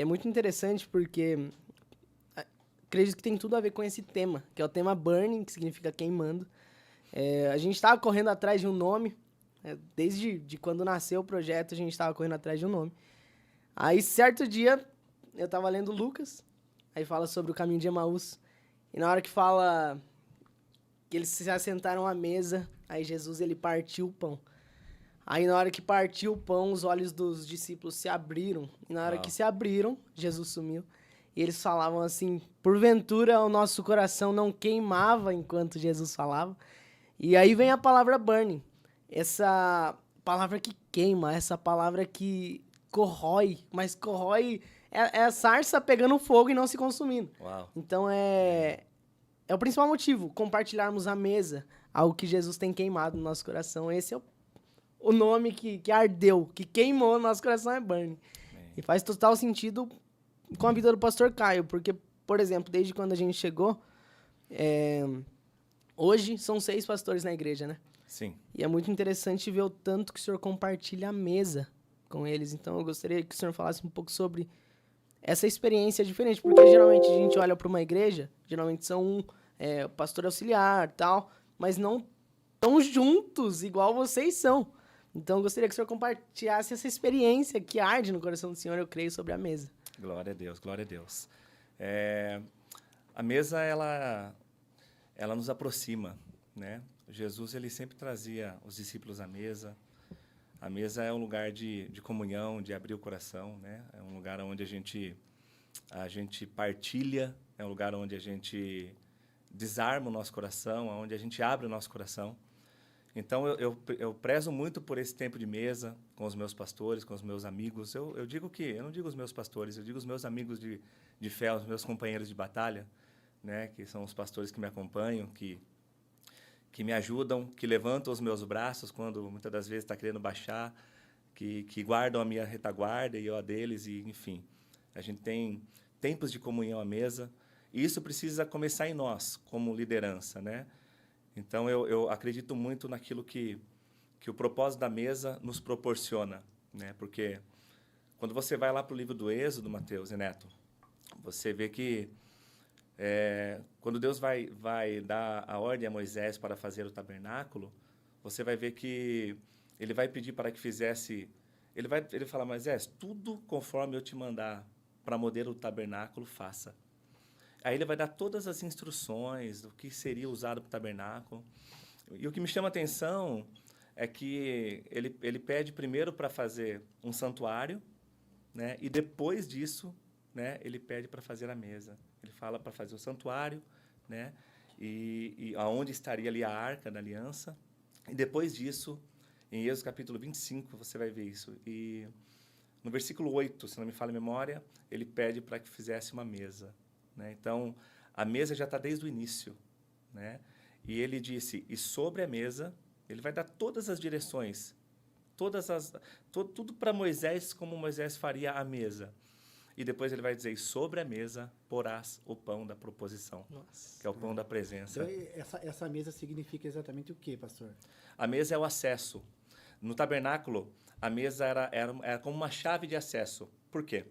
que é muito interessante porque acredito que tem tudo a ver com esse tema, que é o tema burning, que significa queimando. A gente estava correndo atrás de um nome, desde quando nasceu o projeto, a gente estava correndo atrás de um nome. Aí, certo dia, eu estava lendo Lucas, aí fala sobre o caminho de Emaús, e na hora que fala que eles se assentaram à mesa, aí Jesus, ele partiu o pão. Aí, na hora que partiu o pão, os olhos dos discípulos se abriram, e na hora que se abriram, Jesus sumiu. E eles falavam assim, porventura o nosso coração não queimava enquanto Jesus falava. E aí vem a palavra burning, essa palavra que queima, essa palavra que corrói, mas corrói é a sarça pegando fogo e não se consumindo. Uau. Então é o principal motivo, compartilharmos a mesa, algo que Jesus tem queimado no nosso coração. Esse é o nome que ardeu, que queimou no nosso coração, é burning. E faz total sentido com a vida do pastor Caio, porque, por exemplo, desde quando a gente chegou, hoje são 6 pastores na igreja, né? Sim. E é muito interessante ver o tanto que o senhor compartilha a mesa com eles. Então, eu gostaria que o senhor falasse um pouco sobre essa experiência diferente, porque geralmente a gente olha para uma igreja, geralmente são pastor auxiliar e tal, mas não tão juntos igual vocês são. Então, eu gostaria que o senhor compartilhasse essa experiência que arde no coração do senhor, eu creio, sobre a mesa. Glória a Deus, glória a Deus. A mesa, ela nos aproxima, né? Jesus, ele sempre trazia os discípulos à mesa. A mesa é um lugar de comunhão, de abrir o coração, né? É um lugar onde a gente partilha, é um lugar onde a gente desarma o nosso coração, onde a gente abre o nosso coração. Então, eu prezo muito por esse tempo de mesa com os meus pastores, com os meus amigos. Eu não digo os meus pastores, eu digo os meus amigos de fé, os meus companheiros de batalha, né? Que são os pastores que me acompanham, que me ajudam, que levantam os meus braços quando muitas das vezes está querendo baixar, que guardam a minha retaguarda e eu a deles, e enfim. A gente tem tempos de comunhão à mesa, e isso precisa começar em nós, como liderança, né? Então, eu acredito muito naquilo que o propósito da mesa nos proporciona, né? Porque quando você vai lá para o livro do Êxodo, Mateus e Neto, você vê que quando Deus vai dar a ordem a Moisés para fazer o tabernáculo, você vai ver que ele vai pedir para que fizesse... Ele fala, Moisés, tudo conforme eu te mandar para modelo do tabernáculo, faça. Aí ele vai dar todas as instruções do que seria usado para o tabernáculo. E o que me chama a atenção é que ele pede primeiro para fazer um santuário, né? E depois disso, né, ele pede para fazer a mesa. Ele fala para fazer o santuário, né? E aonde estaria ali a arca da aliança. E depois disso, em Êxodo capítulo 25, você vai ver isso. E no versículo 8, se não me falha a memória, ele pede para que fizesse uma mesa. Né? Então, a mesa já está desde o início, né? E ele disse, e sobre a mesa, ele vai dar todas as direções, tudo para Moisés, como Moisés faria a mesa. E depois ele vai dizer, e sobre a mesa porás o pão da proposição, que é o pão da presença. Então, essa mesa significa exatamente o quê, pastor? A mesa é o acesso. No tabernáculo, a mesa era como uma chave de acesso. Por quê?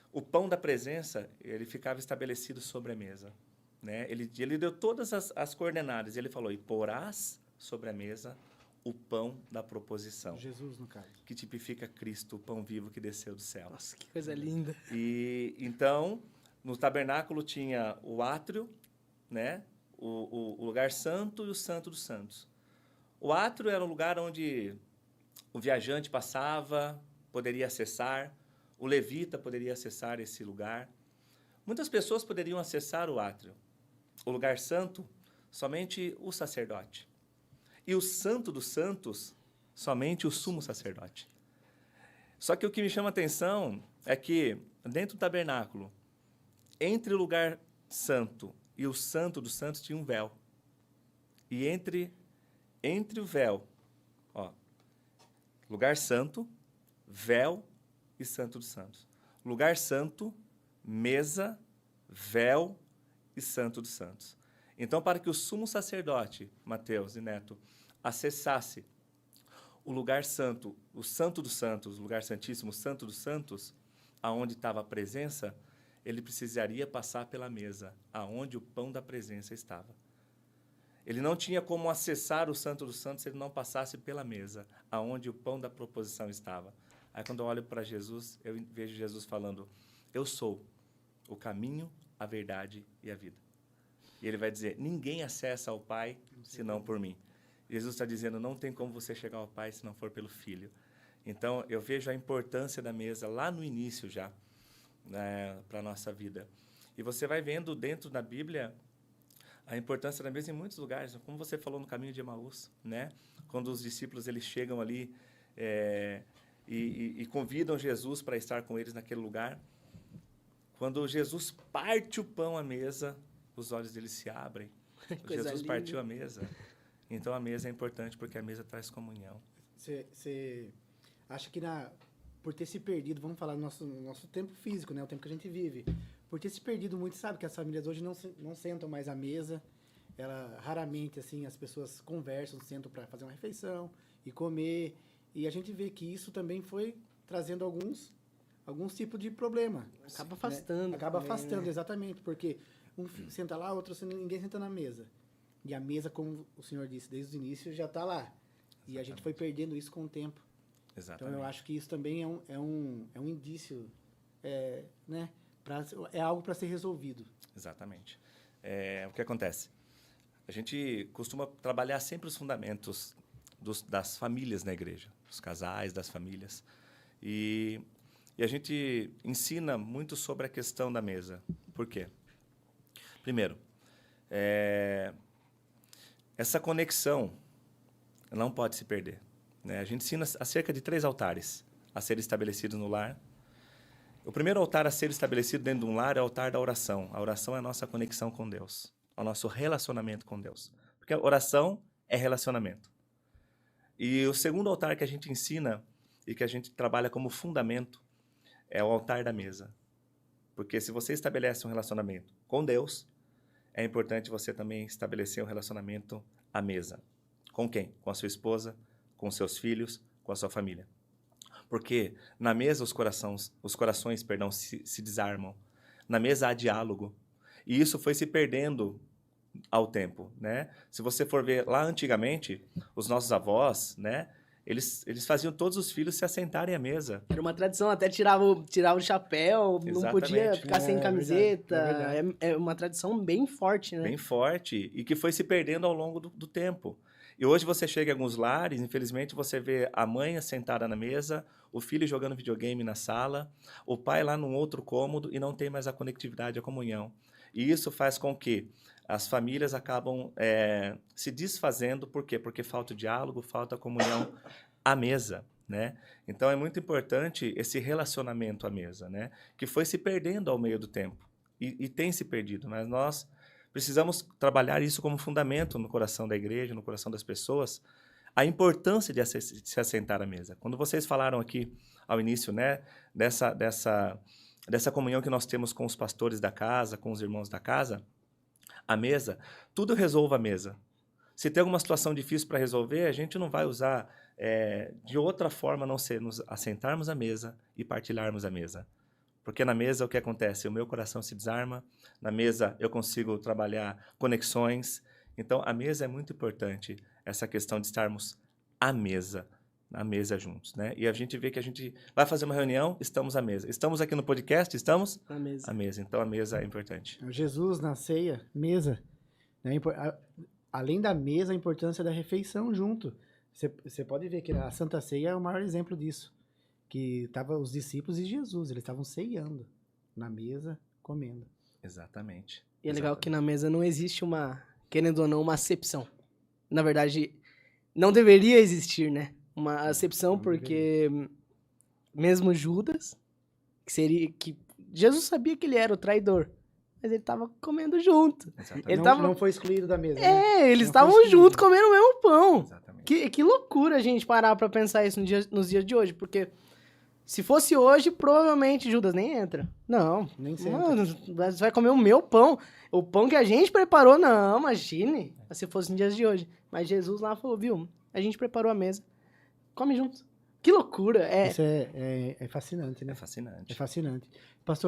O pão da presença, ele ficava estabelecido sobre a mesa, né? Ele deu todas as coordenadas. Ele falou, e porás sobre a mesa o pão da proposição. Jesus, no caso. Que tipifica Cristo, o pão vivo que desceu do céu. Nossa, que coisa linda. E então, no tabernáculo tinha o átrio, né? O lugar santo e o santo dos santos. O átrio era um lugar onde o viajante passava, poderia acessar. O levita poderia acessar esse lugar. Muitas pessoas poderiam acessar o átrio. O lugar santo, somente o sacerdote. E o santo dos santos, somente o sumo sacerdote. Só que o que me chama a atenção é que, dentro do tabernáculo, entre o lugar santo e o santo dos santos, tinha um véu. E entre o véu, lugar santo, véu e santo dos santos. Lugar santo, mesa, véu e santo dos santos. Então, para que o sumo sacerdote, Mateus e Neto, acessasse o lugar santo, o santo dos santos, o lugar santíssimo, o santo dos santos, aonde estava a presença, ele precisaria passar pela mesa, aonde o pão da presença estava. Ele não tinha como acessar o Santo dos Santos se ele não passasse pela mesa, aonde o pão da proposição estava. Aí, quando eu olho para Jesus, eu vejo Jesus falando, eu sou o caminho, a verdade e a vida. E ele vai dizer, ninguém acessa ao Pai senão por mim. Jesus está dizendo, não tem como você chegar ao Pai se não for pelo Filho. Então, eu vejo a importância da mesa lá no início já, né, para a nossa vida. E você vai vendo dentro da Bíblia a importância da mesa em muitos lugares, como você falou no caminho de Emaús, né? Quando os discípulos eles chegam ali e convidam Jesus para estar com eles naquele lugar. Quando Jesus parte o pão à mesa, os olhos deles se abrem. Jesus linda. partiu a mesa. Então, a mesa é importante porque a mesa traz comunhão. Você acha que por ter se perdido, vamos falar do nosso tempo físico, né? O tempo que a gente vive. Por ter se perdido muito, sabe que as famílias hoje não sentam mais à mesa. Raramente, assim, as pessoas conversam, sentam para fazer uma refeição e comer. E a gente vê que isso também foi trazendo alguns tipos de problema. Acaba afastando. Né? Acaba também, afastando, né? exatamente. Porque um senta lá, outro ninguém senta na mesa. E a mesa, como o senhor disse, desde o início já está lá. E a gente foi perdendo isso com o tempo. Exatamente. Então, eu acho que isso também é um indício, né? É algo para ser resolvido. Exatamente. O que acontece? A gente costuma trabalhar sempre os fundamentos das famílias na igreja, dos casais, das famílias. E a gente ensina muito sobre a questão da mesa. Por quê? Primeiro, essa conexão não pode se perder, né? A gente ensina acerca de 3 altares a serem estabelecidos no lar. O primeiro altar a ser estabelecido dentro de um lar é o altar da oração. A oração é a nossa conexão com Deus, é o nosso relacionamento com Deus. Porque a oração é relacionamento. E o segundo altar que a gente ensina e que a gente trabalha como fundamento é o altar da mesa. Porque se você estabelece um relacionamento com Deus, é importante você também estabelecer um relacionamento à mesa. Com quem? Com a sua esposa, com seus filhos, com a sua família. Porque na mesa os corações se desarmam. Na mesa há diálogo. E isso foi se perdendo ao tempo, né? Se você for ver lá antigamente, os nossos avós, né? Eles faziam todos os filhos se assentarem à mesa. Era uma tradição, até tirava o chapéu, não Exatamente. podia ficar sem camiseta. Verdade. É uma tradição bem forte, né? Bem forte e que foi se perdendo ao longo do tempo. E hoje você chega em alguns lares, infelizmente você vê a mãe sentada na mesa, o filho jogando videogame na sala, o pai lá num outro cômodo e não tem mais a conectividade, a comunhão. E isso faz com que as famílias acabam se desfazendo. Por quê? Porque falta o diálogo, falta a comunhão à mesa, né? Então, é muito importante esse relacionamento à mesa, né? Que foi se perdendo ao meio do tempo e tem se perdido, mas nós precisamos trabalhar isso como fundamento no coração da igreja, no coração das pessoas, a importância de se assentar à mesa. Quando vocês falaram aqui ao início, né, dessa comunhão que nós temos com os pastores da casa, com os irmãos da casa, a mesa, tudo resolve a mesa. Se tem alguma situação difícil para resolver, a gente não vai usar de outra forma a não ser nos assentarmos à mesa e partilharmos a mesa. Porque na mesa o que acontece? O meu coração se desarma, na mesa eu consigo trabalhar conexões. Então, a mesa é muito importante, essa questão de estarmos à mesa, na mesa juntos, né? E a gente vê que a gente vai fazer uma reunião, estamos à mesa. Estamos aqui no podcast, estamos Na mesa. à mesa. Então, a mesa é importante. Jesus na ceia, mesa. Né? Além da mesa, a importância da refeição junto. Você pode ver que a Santa Ceia é o maior exemplo disso. Que estavam os discípulos e Jesus, eles estavam ceiando na mesa, comendo. Exatamente. E é legal que na mesa não existe querendo ou não, uma acepção. Na verdade, não deveria existir, né? Uma acepção, porque mesmo Judas, que Jesus sabia que ele era o traidor, mas ele estava comendo junto. Exatamente. Não foi excluído da mesa. Né? Eles Não estavam foi excluído. juntos comendo o mesmo pão. Exatamente. Que loucura a gente parar pra pensar isso nos dias de hoje, porque se fosse hoje, provavelmente Judas nem entra. Não. Nem senta. Mano, você vai comer o meu pão. O pão que a gente preparou, não, imagine. Se fosse nos dias de hoje. Mas Jesus lá falou, viu, a gente preparou a mesa. Come junto. Que loucura. Isso é fascinante, né? É fascinante. É fascinante. Pastor,